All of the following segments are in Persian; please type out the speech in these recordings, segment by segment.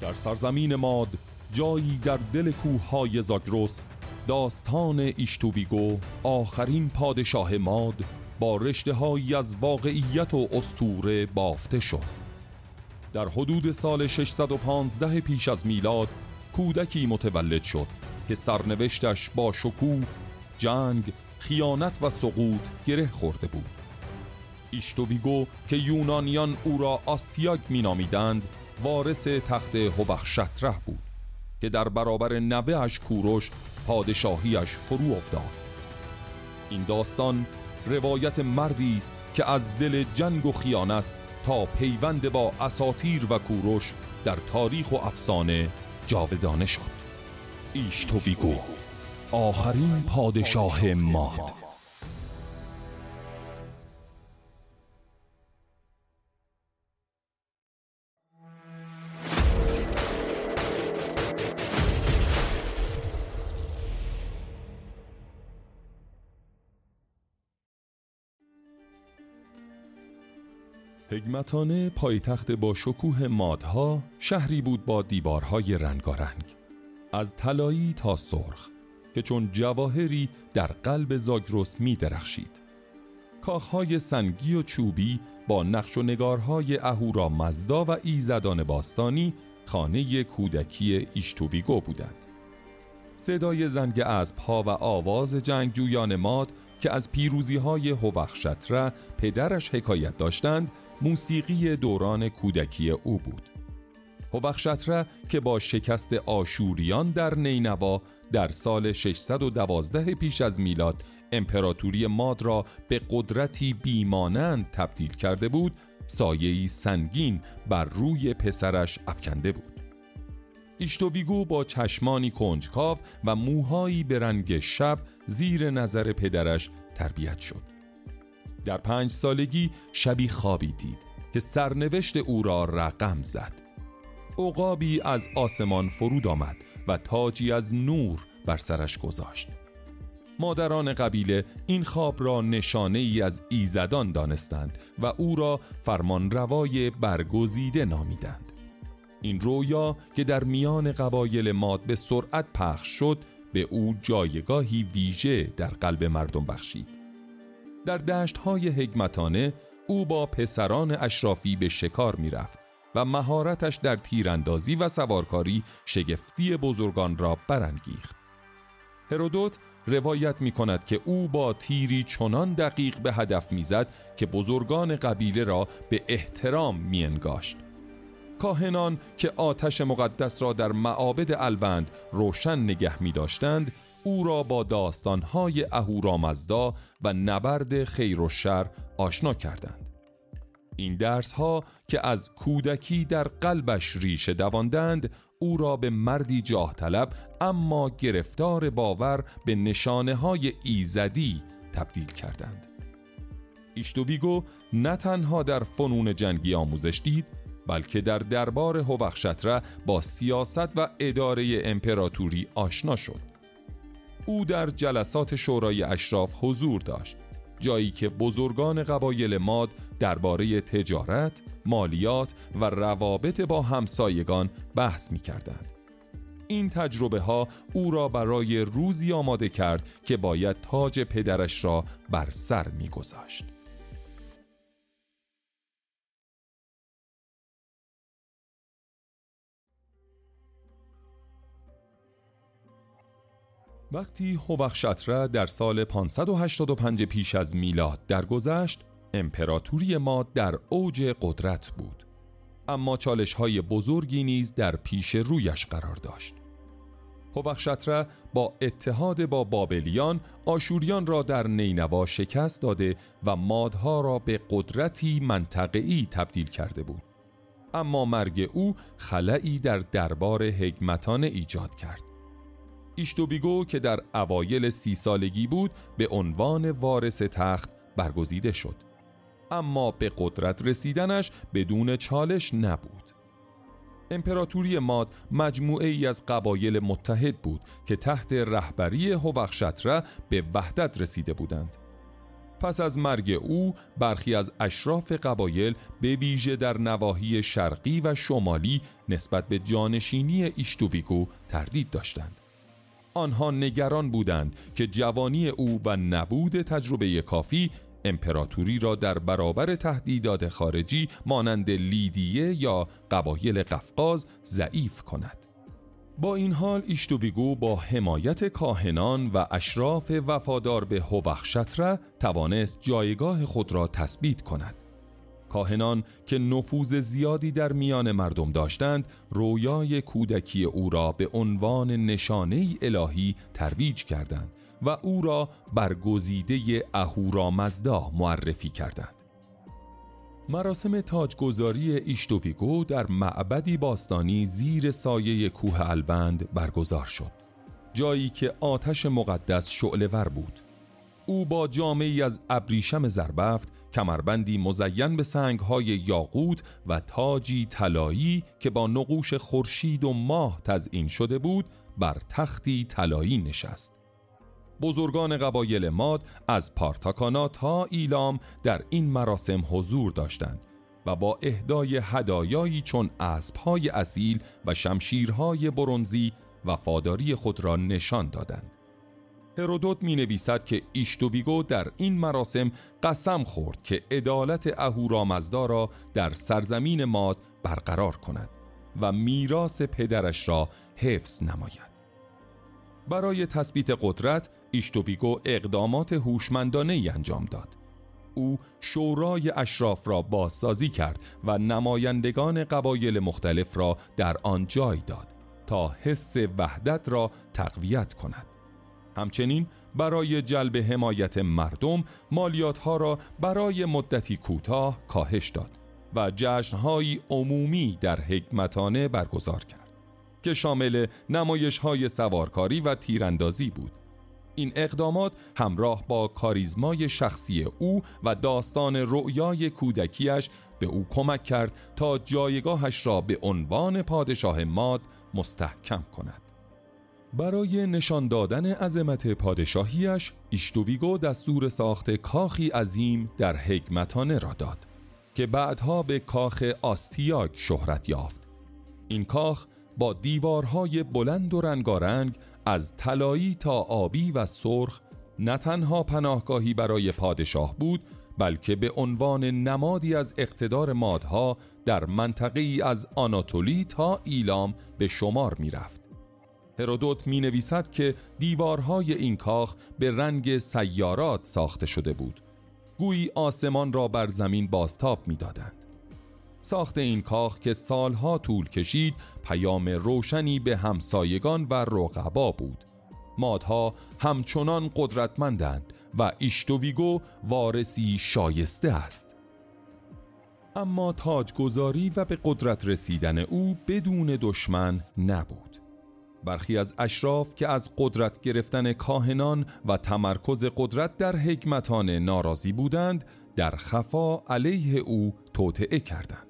در سرزمین ماد، جایی در دل کوههای زاگرس، داستان ایشتوویگو، آخرین پادشاه ماد، با رشته‌هایی از واقعیت و اسطوره بافته شد. در حدود سال 615 پیش از میلاد کودکی متولد شد که سرنوشتش با شکوه، جنگ، خیانت و سقوط گره خورده بود. ایشتوویگو که یونانیان او را آستیاگ می‌نامیدند، وارث تخت هوخشتره بود که در برابر نوه‌اش کوروش پادشاهیش فرو افتاد. این داستان روایت مردی است که از دل جنگ و خیانت تا پیوند با اساطیر و کوروش در تاریخ و افسانه جاودانه شد. ایشتوویگو، آخرین پادشاه ماد. هگمتانه، پایتخت با شکوه مادها، شهری بود با دیوارهای رنگارنگ از طلایی تا سرخ که چون جواهری در قلب زاگرس می درخشید. کاخهای سنگی و چوبی با نقش و نگارهای اهورامزدا و ایزدان باستانی خانه کودکی ایشتوویگو بودند. صدای زنگ اسب‌ها و آواز جنگجویان ماد که از پیروزی‌های هوخشتره پدرش حکایت داشتند، موسیقی دوران کودکی او بود. هوخشتره که با شکست آشوریان در نینوا در سال 612 پیش از میلاد امپراتوری ماد را به قدرتی بیمانند تبدیل کرده بود، سایه‌ای سنگین بر روی پسرش افکنده بود. ایشتوویگو با چشمانی کنجکاو و موهایی به رنگ شب زیر نظر پدرش تربیت شد. در 5 سالگی شبی خوابی دید که سرنوشت او را رقم زد. عقابی از آسمان فرود آمد و تاجی از نور بر سرش گذاشت. مادران قبیله این خواب را نشانه ای از ایزدان دانستند و او را فرمانروای برگزیده نامیدند. این رویا که در میان قبایل ماد به سرعت پخش شد، به او جایگاهی ویژه در قلب مردم بخشید. در دشت‌های هگمتانه او با پسران اشرافی به شکار می‌رفت و مهارتش در تیراندازی و سوارکاری شگفتی بزرگان را برانگیخت. هرودوت روایت می‌کند که او با تیری چنان دقیق به هدف می‌زد که بزرگان قبیله را به احترام می‌انگاشت. کاهنان که آتش مقدس را در معابد الوند روشن نگه می‌داشتند، او را با داستان‌های اهورامزدا و نبرد خیر و شر آشنا کردند. این درس‌ها که از کودکی در قلبش ریشه دواندند، او را به مردی جاه طلب اما گرفتار باور به نشانه‌های ایزدی تبدیل کردند. ایشتوویگو نه تنها در فنون جنگی آموزش دید، بلکه در دربار هوخشتره با سیاست و اداره امپراتوری آشنا شد. او در جلسات شورای اشراف حضور داشت، جایی که بزرگان قبایل ماد درباره تجارت، مالیات و روابط با همسایگان بحث می کردند. این تجربه ها او را برای روزی آماده کرد که باید تاج پدرش را بر سر می گذاشت. وقتی هوخشتره در سال 585 پیش از میلاد درگذشت، امپراتوری ماد در اوج قدرت بود، اما چالش‌های بزرگی نیز در پیش رویش قرار داشت. هوخشتره با اتحاد با بابلیان آشوریان را در نینوا شکست داده و مادها را به قدرتی منطقه‌ای تبدیل کرده بود. اما مرگ او خلأی در دربار هگمتانه ایجاد کرد. ایشتوویگو که در اوایل 30 سالگی بود به عنوان وارث تخت برگزیده شد، اما به قدرت رسیدنش بدون چالش نبود. امپراتوری ماد مجموعه ای از قبایل متحد بود که تحت رهبری هوخشتره به وحدت رسیده بودند. پس از مرگ او برخی از اشراف قبایل به ویژه در نواحی شرقی و شمالی نسبت به جانشینی ایشتوویگو تردید داشتند. آنها نگران بودند که جوانی او و نبود تجربه کافی امپراتوری را در برابر تهدیدات خارجی مانند لیدیه یا قبایل قفقاز ضعیف کند. با این حال ایشتوویگو با حمایت کاهنان و اشراف وفادار به هوخشتره توانست جایگاه خود را تثبیت کند. کاهنان که نفوذ زیادی در میان مردم داشتند، رویای کودکی او را به عنوان نشانه الهی ترویج کردند و او را برگزیده اهورامزدا معرفی کردند. مراسم تاجگذاری ایشتوویگو در معبدی باستانی زیر سایه کوه الوند برگزار شد، جایی که آتش مقدس شعله‌ور بود. او با جامه‌ای از ابریشم زربفت، کمربندی مزین به سنگ‌های یاقوت و تاجی طلایی که با نقوش خورشید و ماه تزیین شده بود، بر تختی طلایی نشست. بزرگان قبایل ماد از پارتاکانا تا ایلام در این مراسم حضور داشتند و با اهدای هدایایی چون اسب‌های اصیل و شمشیرهای برنزی وفاداری خود را نشان دادند. هرودوت می‌نویسد که ایشتوویگو در این مراسم قسم خورد که عدالت اهورامزدا را در سرزمین ماد برقرار کند و میراث پدرش را حفظ نماید. برای تثبیت قدرت، ایشتوویگو اقدامات هوشمندانه‌ای انجام داد. او شورای اشراف را بازسازی کرد و نمایندگان قبایل مختلف را در آن جای داد تا حس وحدت را تقویت کند. همچنین برای جلب حمایت مردم مالیات‌ها را برای مدتی کوتاه کاهش داد و جشن‌های عمومی در حکمتانه برگزار کرد که شامل نمایش‌های سوارکاری و تیراندازی بود. این اقدامات همراه با کاریزمای شخصی او و داستان رؤیای کودکیش به او کمک کرد تا جایگاهش را به عنوان پادشاه ماد مستحکم کند. برای نشان دادن عظمت پادشاهیش، ایشتوویگو دستور ساخت کاخی عظیم در حکمتانه را داد که بعدها به کاخ آستیاک شهرت یافت. این کاخ با دیوارهای بلند و رنگارنگ از طلایی تا آبی و سرخ نه تنها پناهگاهی برای پادشاه بود، بلکه به عنوان نمادی از اقتدار مادها در منطقه‌ای از آناتولی تا ایلام به شمار می رفت. هرودوت می نویسد که دیوارهای این کاخ به رنگ سیارات ساخته شده بود، گویی آسمان را بر زمین بازتاب می دادند. ساخت این کاخ که سالها طول کشید پیام روشنی به همسایگان و رقبا بود. مادها همچنان قدرتمندند و ایشتوویگو وارثی شایسته است. اما تاجگذاری و به قدرت رسیدن او بدون دشمن نبود. برخی از اشراف که از قدرت گرفتن کاهنان و تمرکز قدرت در حکمتانه ناراضی بودند، در خفا علیه او توطئه کردند.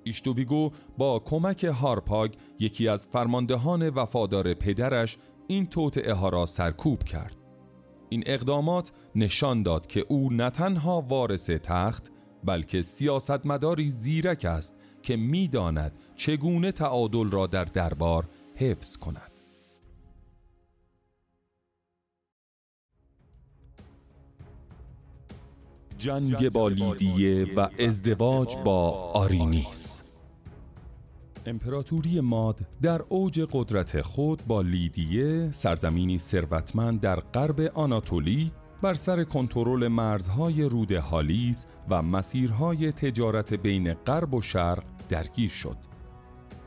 ایشتوویگو با کمک هارپاگ، یکی از فرماندهان وفادار پدرش، این توطئه ها را سرکوب کرد. این اقدامات نشان داد که او نه تنها وارث تخت، بلکه سیاستمداری زیرک است که می‌داند چگونه تعادل را در دربار حفظ کند. جنگ با لیدیه و ازدواج با آرینیس. امپراتوری ماد در اوج قدرت خود با لیدیه، سرزمینی ثروتمند در غرب آناتولی، بر سر کنترل مرزهای رود هالیس و مسیرهای تجارت بین غرب و شرق درگیر شد.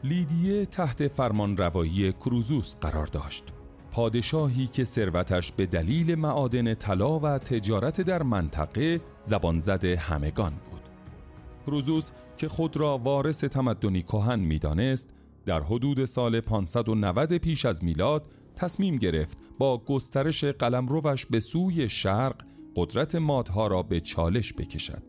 لیدیه تحت فرمانروایی کروزوس قرار داشت، پادشاهی که ثروتش به دلیل معادن طلا و تجارت در منطقه زبانزد همگان بود. کروزوس که خود را وارث تمدنی کهن می‌دانست، در حدود سال 590 پیش از میلاد تصمیم گرفت با گسترش قلمروش به سوی شرق قدرت مادها را به چالش بکشد.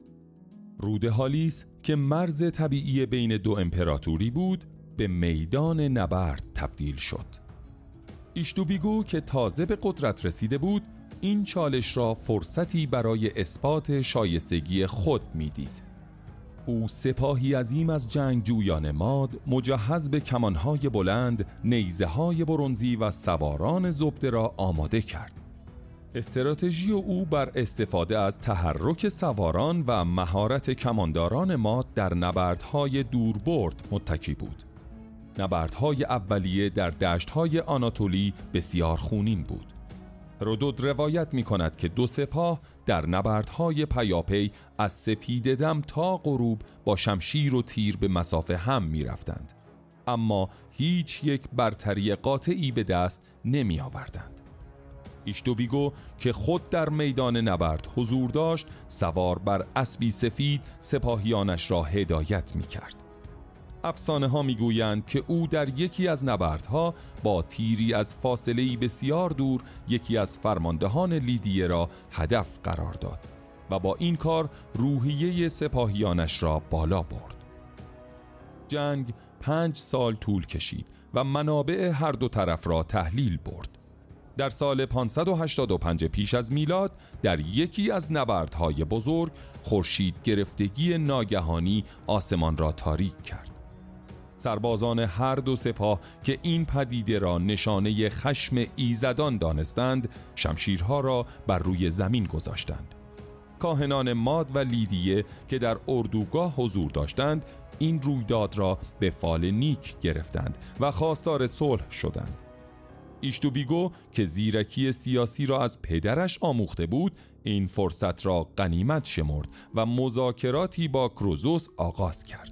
رود هالیس که مرز طبیعی بین دو امپراتوری بود، به میدان نبرد تبدیل شد. ایشتوویگو که تازه به قدرت رسیده بود، این چالش را فرصتی برای اثبات شایستگی خود می‌دید. او سپاهی عظیم از جنگجویان ماد مجهز به کمانهای بلند، نیزه‌های برنزی و سواران زبده را آماده کرد. استراتژی او بر استفاده از تحرک سواران و مهارت کمانداران ماد در نبردهای دوربرد متکی بود. نبردهای اولیه در دشت‌های آناتولی بسیار خونین بود. هرودوت روایت می کند که دو سپاه در نبردهای پیاپی از سپیده دم تا غروب با شمشیر و تیر به مسافه هم می رفتند، اما هیچ یک برتری قاطعی به دست نمی آوردند. ایشتوویگو که خود در میدان نبرد حضور داشت، سوار بر اسبی سفید سپاهیانش را هدایت می کرد. افسانه ها می گویند که او در یکی از نبردها با تیری از فاصله‌ای بسیار دور یکی از فرماندهان لیدیه را هدف قرار داد و با این کار روحیه سپاهیانش را بالا برد. جنگ 5 سال طول کشید و منابع هر دو طرف را تحلیل برد. در سال 585 پیش از میلاد در یکی از نبردهای بزرگ خورشید گرفتگی ناگهانی آسمان را تاریک کرد. سربازان هر دو سپاه که این پدیده را نشانه خشم ایزدان دانستند، شمشیرها را بر روی زمین گذاشتند. کاهنان ماد و لیدیه که در اردوگاه حضور داشتند، این رویداد را به فال نیک گرفتند و خواستار صلح شدند. ایشتوویگو که زیرکی سیاسی را از پدرش آموخته بود، این فرصت را غنیمت شمرد و مذاکراتی با کروزوس آغاز کرد.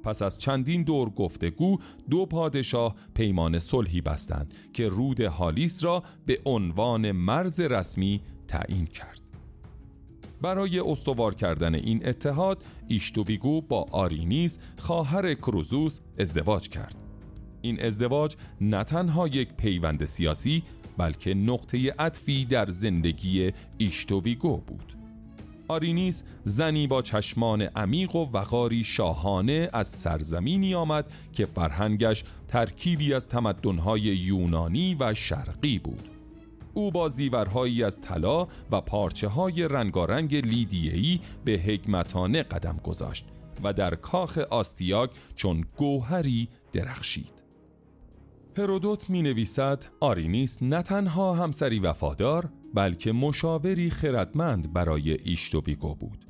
پس از چندین دور گفتگو، دو پادشاه پیمان صلحی بستند که رود هالیس را به عنوان مرز رسمی تعیین کرد. برای استوار کردن این اتحاد، ایشتوویگو با آرینیس خواهر کروزوس ازدواج کرد. این ازدواج نه تنها یک پیوند سیاسی، بلکه نقطه عطفی در زندگی ایشتوویگو بود. آرینیس زنی با چشمان عمیق و وقاری شاهانه از سرزمینی آمد که فرهنگش ترکیبی از تمدن‌های یونانی و شرقی بود. او با زیورهایی از طلا و پارچه‌های رنگارنگ لیدیه‌ای به حکمتانه قدم گذاشت و در کاخ آستیاک چون گوهری درخشید. هرودوت می نویسد آرینیس نه تنها همسری وفادار، بلکه مشاوری خردمند برای ایشتوویگو بود.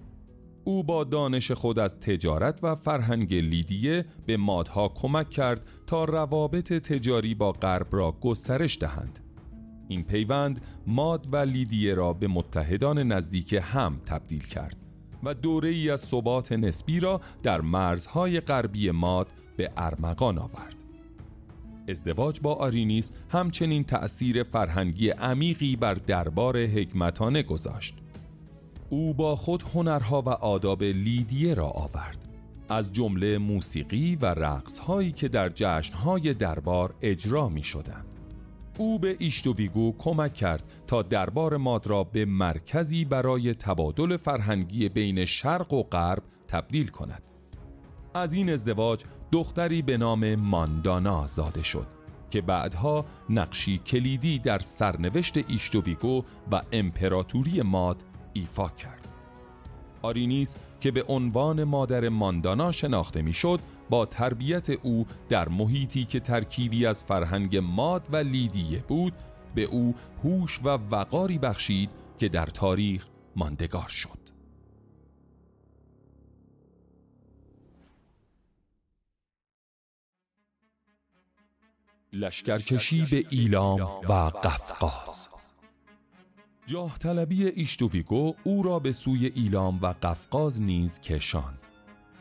او با دانش خود از تجارت و فرهنگ لیدیه به مادها کمک کرد تا روابط تجاری با غرب را گسترش دهند. این پیوند ماد و لیدیه را به متحدان نزدیک هم تبدیل کرد و دوره‌ای از ثبات نسبی را در مرزهای غربی ماد به ارمغان آورد. ازدواج با آرینیس همچنین تأثیر فرهنگی عمیقی بر دربار حکمتانه گذاشت. او با خود هنرها و آداب لیدیه را آورد، از جمله موسیقی و رقص‌هایی که در جشن‌های دربار اجرا می‌شدند. او به ایشتوویگو کمک کرد تا دربار ماد را به مرکزی برای تبادل فرهنگی بین شرق و غرب تبدیل کند. از این ازدواج دختری به نام ماندانا زاده شد که بعدها نقشی کلیدی در سرنوشت ایشتوویگو و امپراتوری ماد ایفا کرد. آرینیس که به عنوان مادر ماندانا شناخته میشد، با تربیت او در محیطی که ترکیبی از فرهنگ ماد و لیدیه بود، به او هوش و وقاری بخشید که در تاریخ ماندگار شد. لشکرکشی به ایلام و قفقاز. جاه طلبی ایشتوویگو او را به سوی ایلام و قفقاز نیز کشاند.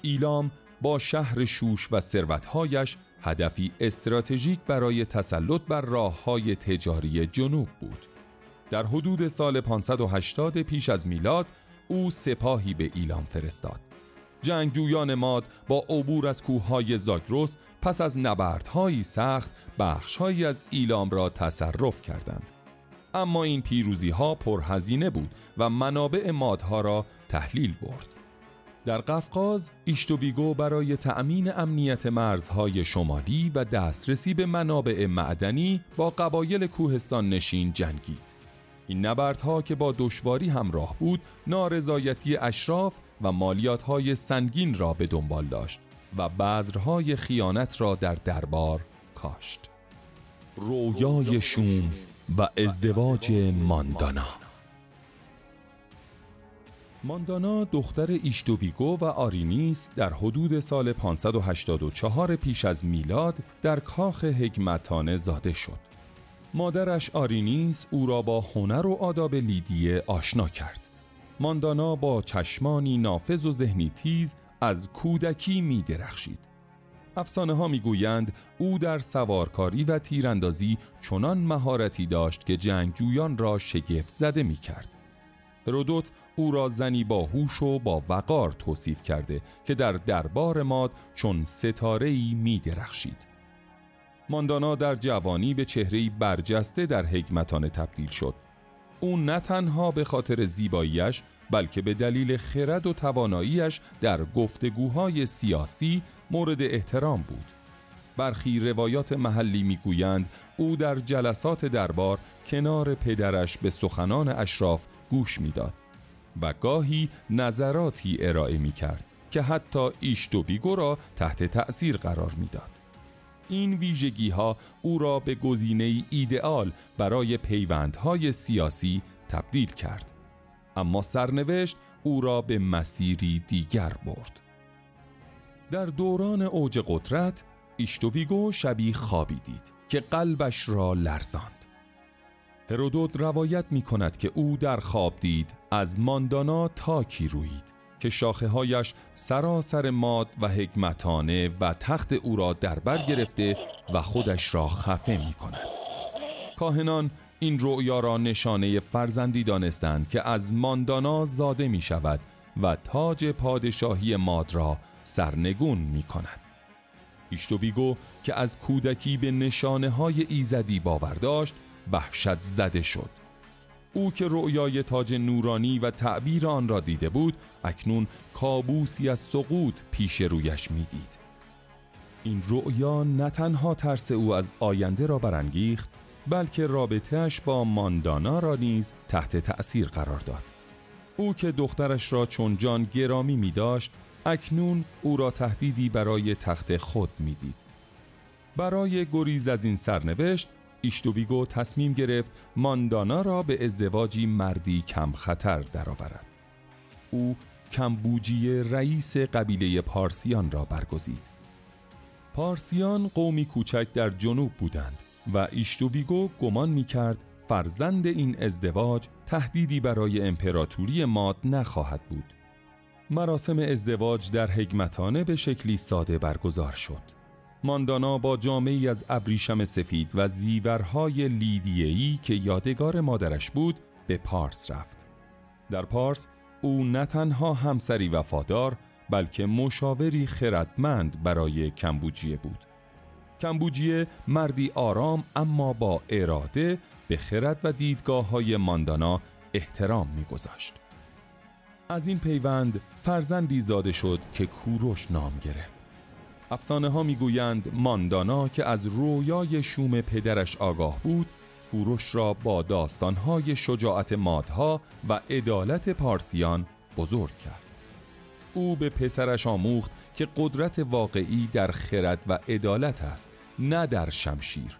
ایلام با شهر شوش و ثروت‌هایش هدفی استراتژیک برای تسلط بر راه‌های تجاری جنوب بود. در حدود سال 580 پیش از میلاد او سپاهی به ایلام فرستاد. جنگجویان ماد با عبور از کوههای زاگرس پس از نبردهایی سخت بخشهایی از ایلام را تصرف کردند. اما این پیروزی‌ها پرهزینه بود و منابع مادها را تحلیل برد. در قفقاز ایشتوویگو برای تأمین امنیت مرزهای شمالی و دسترسی به منابع معدنی با قبایل کوهستان نشین جنگید. این نبردها که با دشواری همراه بود، نارضایتی اشراف و مالیات‌های سنگین را به دنبال داشت و بذرهای خیانت را در دربار کاشت. رویای شوم و ازدواج ماندانا. ماندانا دختر ایشتوویگو و آرینیس در حدود سال 584 پیش از میلاد در کاخ حکمتانه زاده شد. مادرش آرینیس او را با هنر و آداب لیدیه آشنا کرد. ماندانا با چشمانی نافذ و ذهنی تیز از کودکی می درخشید. افسانه ها می گویند او در سوارکاری و تیراندازی چنان مهارتی داشت که جنگجویان را شگفت زده می کرد. هرودوت او را زنی باهوش و با وقار توصیف کرده که در دربار ماد چون ستاره‌ای می درخشید. ماندانا در جوانی به چهره‌ای برجسته در حکمتانه تبدیل شد. او نه تنها به خاطر زیباییش بلکه به دلیل خرد و تواناییش در گفتگوهای سیاسی مورد احترام بود. برخی روایات محلی میگویند او در جلسات دربار کنار پدرش به سخنان اشراف گوش میداد و گاهی نظراتی ارائه میکرد که حتی ایشتوویگو را تحت تأثیر قرار میداد. این ویژگی ها او را به گزینه‌ای ایدئال برای پیوندهای سیاسی تبدیل کرد. اما سرنوشت او را به مسیری دیگر برد. در دوران اوج قدرت، ایشتوویگو شبی خوابی دید که قلبش را لرزاند. هرودوت روایت می کند که او در خواب دید از ماندانا تاکی رویید که شاخه‌هایش سراسر ماد و حکمتانه و تخت او را در بر گرفته و خودش را خفه می کند. کاهنان این رؤیا را نشانه فرزندی دانستند که از ماندانا زاده می شود و تاج پادشاهی ماد را سرنگون می کند. ایشتوویگو که از کودکی به نشانه‌های ایزدی باور داشت، وحشت زده شد. او که رؤیای تاج نورانی و تعبیر آن را دیده بود، اکنون کابوسی از سقوط پیش رویش می دید. این رؤیا نه تنها ترس او از آینده را برانگیخت، بلکه رابطه‌اش با ماندانا را نیز تحت تأثیر قرار داد. او که دخترش را چون جان گرامی می داشت، اکنون او را تهدیدی برای تخت خود می دید. برای گریز از این سرنوشت، ایشتوویگو تصمیم گرفت ماندانا را به ازدواجی مردی کم خطر درآورد. او کمبوجی رئیس قبیله پارسیان را برگزید. پارسیان قومی کوچک در جنوب بودند و ایشتوویگو گمان می‌کرد فرزند این ازدواج تهدیدی برای امپراتوری ماد نخواهد بود. مراسم ازدواج در حکمتانه به شکلی ساده برگزار شد. ماندانا با جامه‌ای از ابریشم سفید و زیورهای لیدیه‌ای که یادگار مادرش بود به پارس رفت. در پارس او نه تنها همسری وفادار بلکه مشاوری خردمند برای کمبوجیه بود. کمبوجیه مردی آرام اما با اراده به خرد و دیدگاه‌های ماندانا احترام می‌گذاشت. از این پیوند فرزندی زاده شد که کوروش نام گرفت. افسانه ها میگویند ماندانا که از رویای شوم پدرش آگاه بود، کوروش را با داستانهای شجاعت مادها و عدالت پارسیان بزرگ کرد. او به پسرش آموخت که قدرت واقعی در خرد و عدالت است، نه در شمشیر.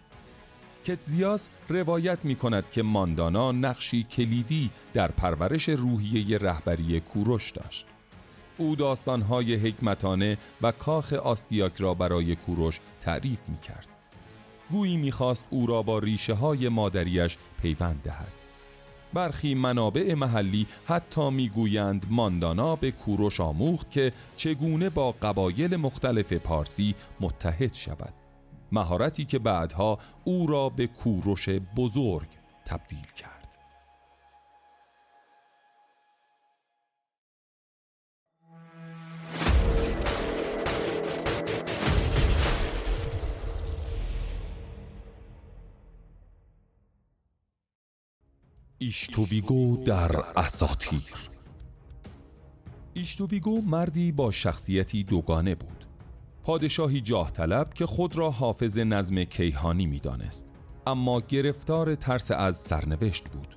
کتزیاس روایت می کند که ماندانا نقشی کلیدی در پرورش روحیه رهبری کوروش داشت. او داستانهای حکمتانه و کاخ آستیاک را برای کوروش تعریف می کرد. گویی می خواست او را با ریشه های مادریش پیوند دهد. برخی منابع محلی حتی می گویند ماندانا به کوروش آموخت که چگونه با قبایل مختلف پارسی متحد شود، مهارتی که بعدها او را به کوروش بزرگ تبدیل کرد. ایشتوویگو در اساطیر. ایشتوویگو مردی با شخصیتی دوگانه بود. پادشاهی جاه طلب که خود را حافظ نظم کیهانی می دانست، اما گرفتار ترس از سرنوشت بود.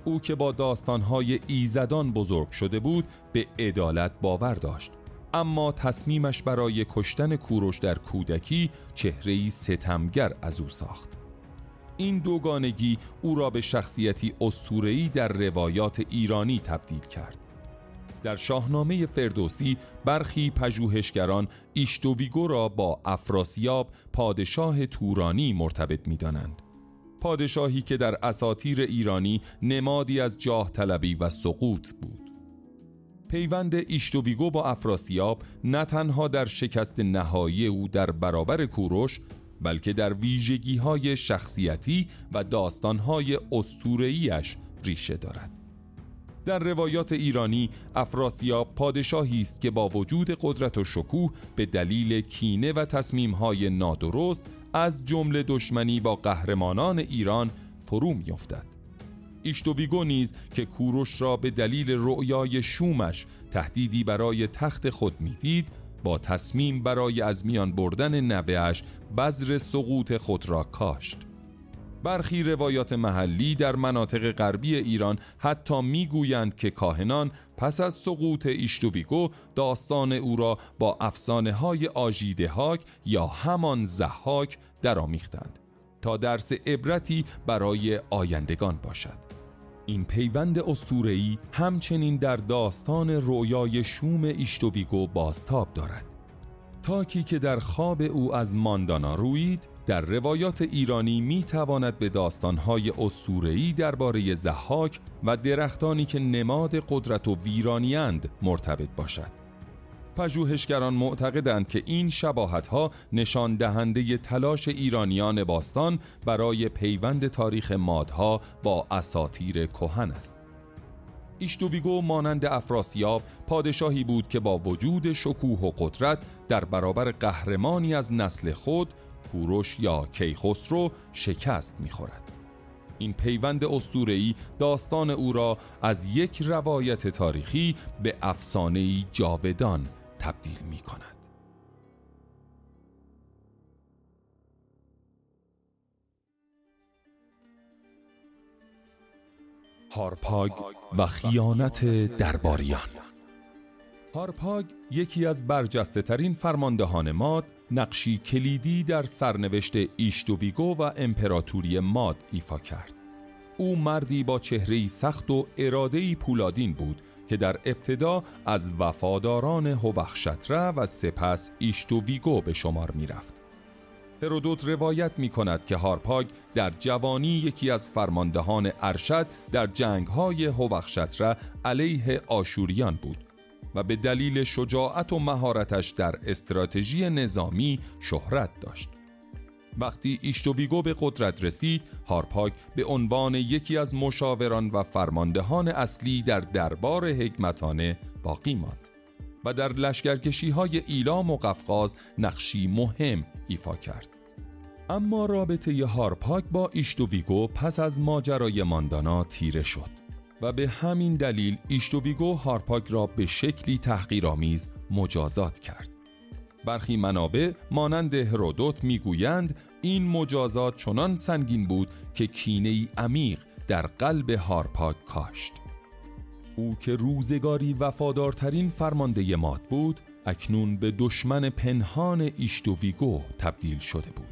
او که با داستانهای ایزدان بزرگ شده بود به عدالت باور داشت، اما تصمیمش برای کشتن کوروش در کودکی چهره‌ای ستمگر از او ساخت. این دوگانگی او را به شخصیتی اسطوره‌ای در روایات ایرانی تبدیل کرد. در شاهنامه فردوسی برخی پژوهشگران ایشتویگو را با افراسیاب پادشاه تورانی مرتبط می‌دانند. پادشاهی که در اساطیر ایرانی نمادی از جاه طلبی و سقوط بود. پیوند ایشتویگو با افراسیاب نه تنها در شکست نهایی او در برابر کوروش، بلکه در ویژگی‌های شخصیتی و داستان‌های اسطوره‌ای‌اش ریشه دارد. در روایات ایرانی افراسیاب پادشاهی است که با وجود قدرت و شکوه به دلیل کینه و تصمیم‌های نادرست از جمله دشمنی با قهرمانان ایران فرو می‌افتد. ایشتویگو نیز که کوروش را به دلیل رؤیای شومش تهدیدی برای تخت خود می‌دید، با تصمیم برای از میان بردن نوه‌اش بذر سقوط خود را کاشت. برخی روایات محلی در مناطق غربی ایران حتی میگویند که کاهنان پس از سقوط ایشتویگو داستان او را با افسانه‌های آژیدهاک یا همان ضحاک درآمیختند تا درس عبرتی برای آیندگان باشد. این پیوند اسطوره‌ای همچنین در داستان رؤیای شوم ایشتویگو بازتاب دارد. تاکی که در خواب او از ماندانا رویید، در روایات ایرانی میتواند به داستان‌های اسطوره‌ای درباره ضحاک و درختانی که نماد قدرت و ویرانی‌اند مرتبط باشد. پژوهشگران معتقدند که این شباهت‌ها نشان دهنده تلاش ایرانیان باستان برای پیوند تاریخ مادها با اساطیر کهن است. ایشتویگو مانند افراسیاب پادشاهی بود که با وجود شکوه و قدرت در برابر قهرمانی از نسل خود، کوروش یا کیخسرو، شکست می‌خورد. این پیوند اسطوره‌ای داستان او را از یک روایت تاریخی به افسانه‌ای جاودان تبدیل می‌کند. هارپاگ و خیانت درباریان. هارپاگ یکی از برجسته ترین فرماندهان ماد، نقشی کلیدی در سرنوشت ایشتویگو و امپراتوری ماد ایفا کرد. او مردی با چهره‌ای سخت و اراده‌ای پولادین بود که در ابتدا از وفاداران هوخشتره و سپس ایشتویگو به شمار می رفت. هرودوت روایت می کند که هارپاگ در جوانی یکی از فرماندهان ارشد در جنگ‌های هوخشتره علیه آشوریان بود و به دلیل شجاعت و مهارتش در استراتژی نظامی شهرت داشت. وقتی ایشتویگو به قدرت رسید، هارپاگ به عنوان یکی از مشاوران و فرماندهان اصلی در دربار حکمتانه باقی ماند و در لشکرکشی‌های ایلام و قفقاز نقشی مهم ایفا کرد. اما رابطه هارپاگ با ایشتویگو پس از ماجرای ماندانا تیره شد و به همین دلیل ایشتویگو هارپاگ را به شکلی تحقیرآمیز مجازات کرد. برخی منابع مانند هرودوت میگویند این مجازات چنان سنگین بود که کینه‌ای عمیق در قلب هارپاگ کاشت. او که روزگاری وفادارترین فرمانده ماد بود، اکنون به دشمن پنهان ایشتویگو تبدیل شده بود.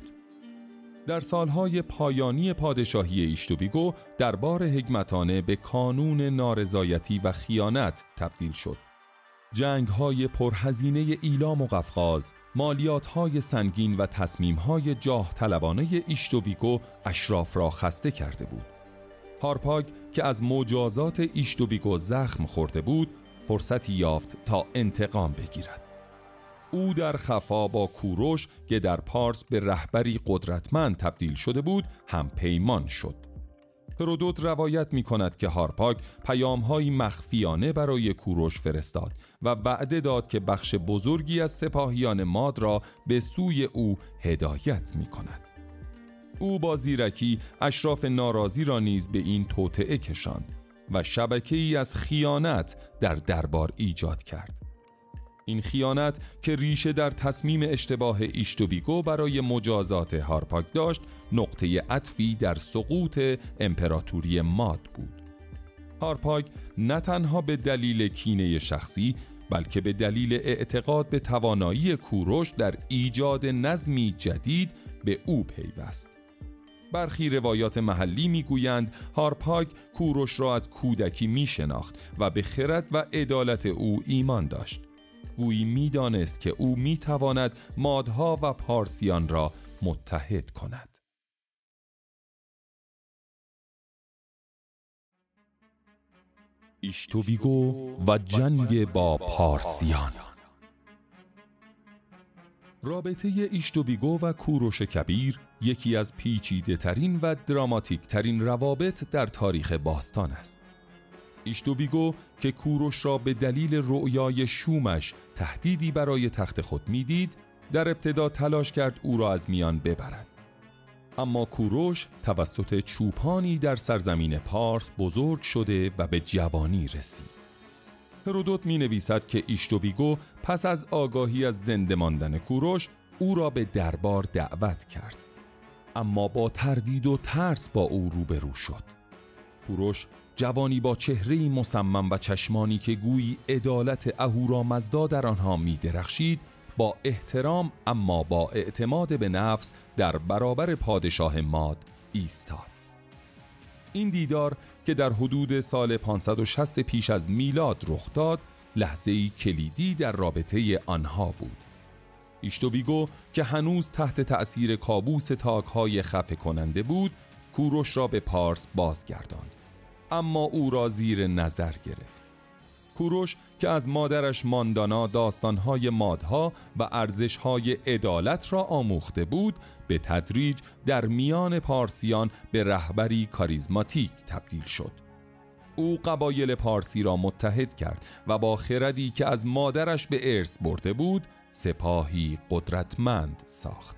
در سالهای پایانی پادشاهی ایشتویگو، دربار حکمتانه به کانون نارضایتی و خیانت تبدیل شد. جنگ‌های پرهزینه ایلام و قفقاز، مالیات‌های سنگین و تصمیم‌های جاه طلبانه ایشتویگو اشراف را خسته کرده بود. هارپاگ که از مجازات ایشتویگو زخم خورده بود، فرصتی یافت تا انتقام بگیرد. او در خفا با کوروش که در پارس به رهبری قدرتمند تبدیل شده بود، هم پیمان شد. هرودوت روایت می کند که هارپاگ پیام‌های مخفیانه برای کوروش فرستاد و وعده داد که بخش بزرگی از سپاهیان ماد را به سوی او هدایت می کند. او با زیرکی اشراف ناراضی را نیز به این توطئه کشاند و شبکه‌ای از خیانت در دربار ایجاد کرد. این خیانت که ریشه در تصمیم اشتباه ایشتویگو برای مجازات هارپاگ داشت، نقطه عطفی در سقوط امپراتوری ماد بود. هارپاگ نه تنها به دلیل کینه شخصی بلکه به دلیل اعتقاد به توانایی کوروش در ایجاد نظمی جدید به او پیوست. برخی روایات محلی میگویند هارپاگ کوروش را از کودکی میشناخت و به خرد و عدالت او ایمان داشت. گویی میدانست که او میتواند مادها و پارسیان را متحد کند. ایشتوویگو و جنگ با پارسیان. رابطه ایشتوویگو و کوروش کبیر یکی از پیچیده ترین و دراماتیک ترین روابط در تاریخ باستان است. ایشتوویگو که کوروش را به دلیل رؤیای شومش تهدیدی برای تخت خود میدید، در ابتدا تلاش کرد او را از میان ببرد. اما کوروش توسط چوپانی در سرزمین پارس بزرگ شده و به جوانی رسید. هرودوت می نویسد که ایشتوویگو پس از آگاهی از زنده ماندن کوروش او را به دربار دعوت کرد، اما با تردید و ترس با او روبرو شد. کوروش جوانی با چهره‌ای مصمم و چشمانی که گویی عدالت اهورامزدا در آنها می درخشید، با احترام اما با اعتماد به نفس در برابر پادشاه ماد ایستاد. این دیدار که در حدود سال 560 پیش از میلاد رخ داد، لحظه‌ای کلیدی در رابطه آنها بود. ایشتوویگو که هنوز تحت تأثیر کابوس تاک‌های خفه کننده بود، کوروش را به پارس بازگرداند، اما او را زیر نظر گرفت. کوروش که از مادرش ماندانا داستانهای مادها و ارزشهای عدالت را آموخته بود، به تدریج در میان پارسیان به رهبری کاریزماتیک تبدیل شد. او قبایل پارسی را متحد کرد و با خردی که از مادرش به ارث برده بود، سپاهی قدرتمند ساخت.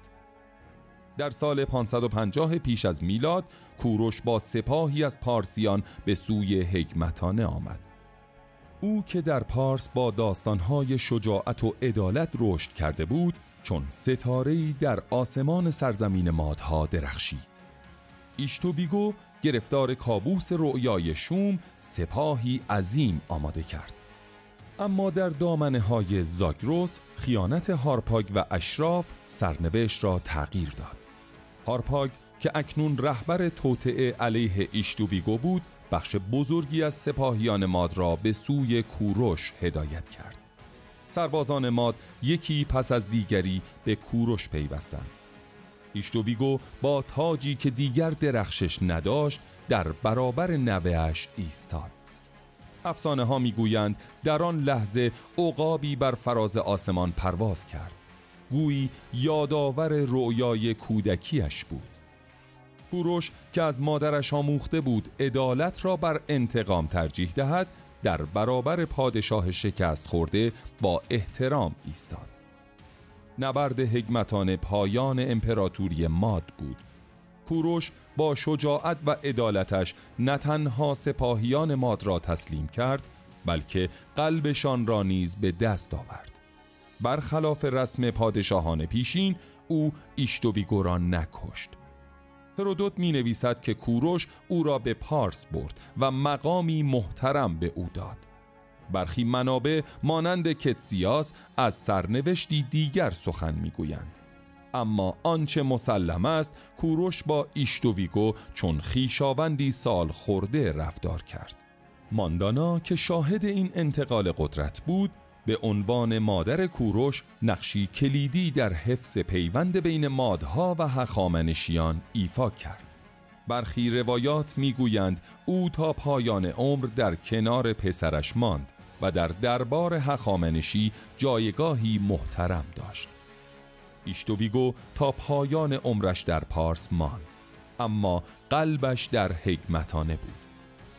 در سال 550 پیش از میلاد، کوروش با سپاهی از پارسیان به سوی هگمتانه آمد. او که در پارس با داستانهای شجاعت و عدالت رشد کرده بود، چون ستاره‌ای در آسمان سرزمین مادها درخشید. ایشتوویگو گرفتار کابوس رؤیای شوم سپاهی عظیم آماده کرد. اما در دامنه‌های زاگرس خیانت هارپاگ و اشراف سرنوشت را تغییر داد. هارپاگ که اکنون رهبر توطئه علیه ایشتوویگو بود، بخش بزرگی از سپاهیان ماد را به سوی کوروش هدایت کرد. سربازان ماد یکی پس از دیگری به کوروش پیوستند. ایشتوویگو با تاجی که دیگر درخشش نداشت در برابر نوه‌اش ایستاد. افسانه ها میگویند در آن لحظه عقابی بر فراز آسمان پرواز کرد، گویی یادآور رؤیای کودکیش بود. کوروش که از مادرش آموخته بود عدالت را بر انتقام ترجیح دهد، در برابر پادشاه شکست خورده با احترام ایستاد. نبرد هگمتانه پایان امپراتوری ماد بود. کوروش با شجاعت و عدالتش نه تنها سپاهیان ماد را تسلیم کرد، بلکه قلبشان را نیز به دست آورد. برخلاف رسم پادشاهان پیشین، او ایشتوویگو را نکشت. هرودوت می نویسد که کوروش او را به پارس برد و مقامی محترم به او داد. برخی منابع مانند کتسیاس از سرنوشتی دیگر سخن می گویند. اما آنچه مسلم است، کوروش با ایشتوویگو چون خویشاوندی سال خورده رفتار کرد. ماندانا که شاهد این انتقال قدرت بود، به عنوان مادر کوروش نقشی کلیدی در حفظ پیوند بین مادها و هخامنشیان ایفا کرد. برخی روایات میگویند او تا پایان عمر در کنار پسرش ماند و در دربار هخامنشی جایگاهی محترم داشت. ایشتوویگو تا پایان عمرش در پارس ماند، اما قلبش در هگمتانه بود،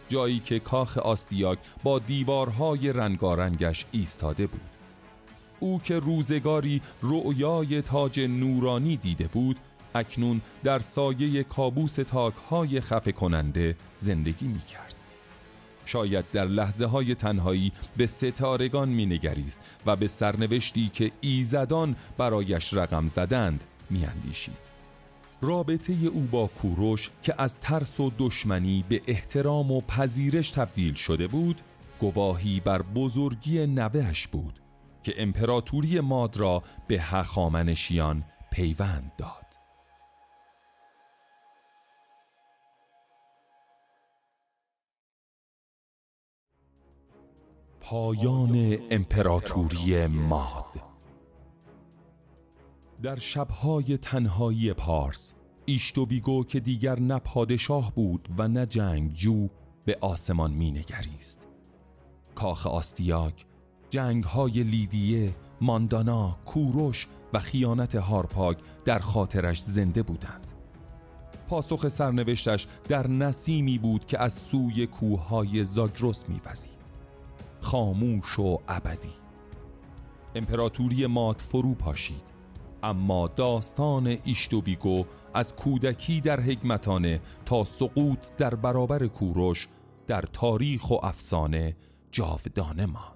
جایی که کاخ آستیاک با دیوارهای رنگارنگش ایستاده بود. او که روزگاری رؤیای تاج نورانی دیده بود، اکنون در سایه کابوس تاک‌های خفه کننده زندگی می کرد. شاید در لحظه های تنهایی به ستارگان می نگریست و به سرنوشتی که ایزدان برایش رقم زدند می اندیشید. رابطه او با کوروش که از ترس و دشمنی به احترام و پذیرش تبدیل شده بود، گواهی بر بزرگی نوه‌اش بود که امپراتوری ماد را به هخامنشیان پیوند داد. پایان امپراتوری ماد. در شب‌های تنهایی پارس، ایشتوویگو که دیگر نه پادشاه بود و نه جنگجو به آسمان می‌نگریست. کاخ آستیاک، جنگ‌های لیدیه، ماندانا، کوروش و خیانت هارپاگ در خاطرش زنده بودند. پاسخ سرنوشتش در نسیمی بود که از سوی کوههای زاگرس می‌وزید، خاموش و ابدی. امپراتوری ماد فرو پاشید، اما داستان ایشتوویگو از کودکی در هگمتانه تا سقوط در برابر کوروش در تاریخ و افسانه جاودانه ماند.